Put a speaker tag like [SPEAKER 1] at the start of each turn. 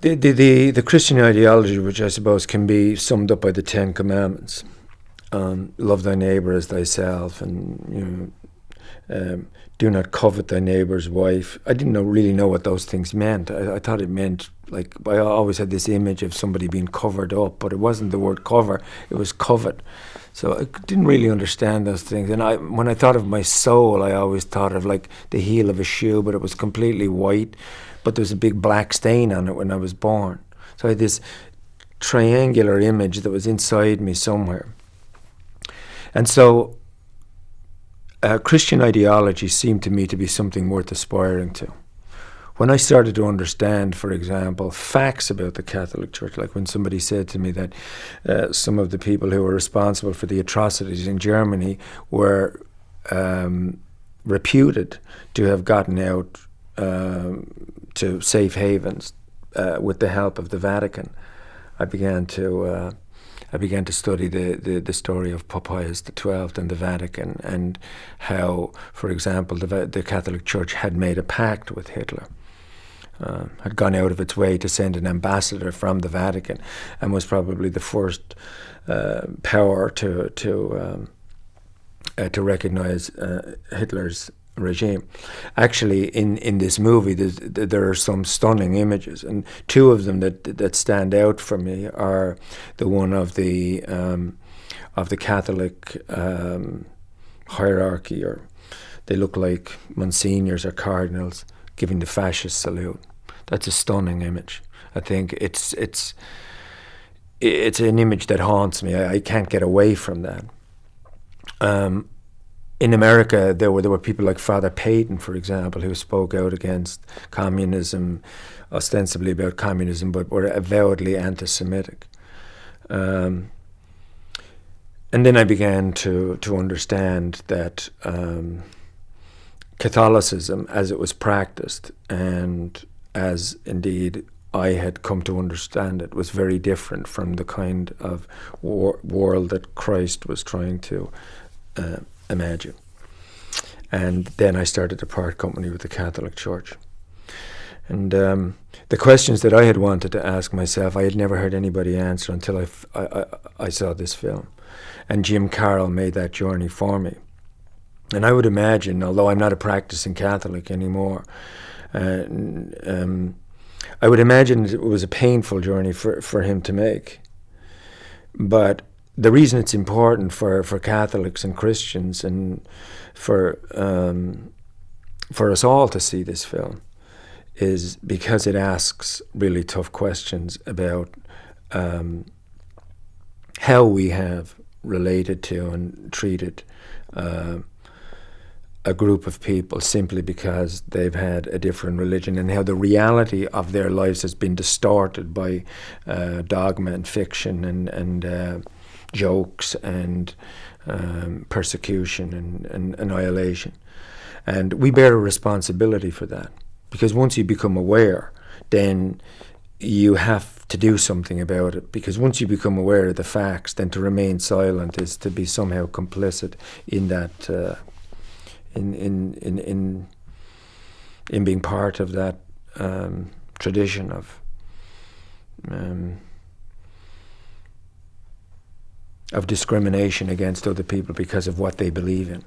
[SPEAKER 1] The Christian ideology, which I suppose can be summed up by the Ten Commandments, love thy neighbour as thyself, and do not covet thy neighbour's wife. I didn't really know what those things meant. I thought it meant, like, I always had this image of somebody being covered up, but it wasn't the word cover, it was covet. So I didn't really understand those things. And when I thought of my soul, I always thought of like the heel of a shoe, but it was completely white, but there was a big black stain on it when I was born. So I had this triangular image that was inside me somewhere. And so Christian ideology seemed to me to be something worth aspiring to. When I started to understand, for example, facts about the Catholic Church, like when somebody said to me that some of the people who were responsible for the atrocities in Germany were reputed to have gotten out to safe havens with the help of the Vatican, I began to study the story of Pope Pius XII and the Vatican, and how, for example, the Catholic Church had made a pact with Hitler. Had gone out of its way to send an ambassador from the Vatican, and was probably the first power to recognize Hitler's regime. Actually, in this movie, there are some stunning images, and two of them that stand out for me are the one of the Catholic hierarchy, or they look like monsignors or cardinals giving the fascist salute. That's a stunning image. I think it's an image that haunts me. I can't get away from that. In America, there were people like Father Peyton, for example, who spoke out against communism, ostensibly about communism, but were avowedly anti-Semitic. And then I began to understand that Catholicism, as it was practiced, and as indeed I had come to understand it, was very different from the kind of world that Christ was trying to imagine. And then I started to part company with the Catholic Church. And the questions that I had wanted to ask myself, I had never heard anybody answer until I saw this film. And Jim Carroll made that journey for me. And I would imagine, although I'm not a practicing Catholic anymore, I would imagine it was a painful journey for him to make. But the reason it's important for Catholics and Christians, and for us all to see this film, is because it asks really tough questions about how we have related to and treated a group of people simply because they've had a different religion, and how the reality of their lives has been distorted by dogma and fiction and jokes and persecution and annihilation. And we bear a responsibility for that, because once you become aware, then you have to do something about it, because once you become aware of the facts, then to remain silent is to be somehow complicit in that in being part of that tradition of discrimination against other people because of what they believe in.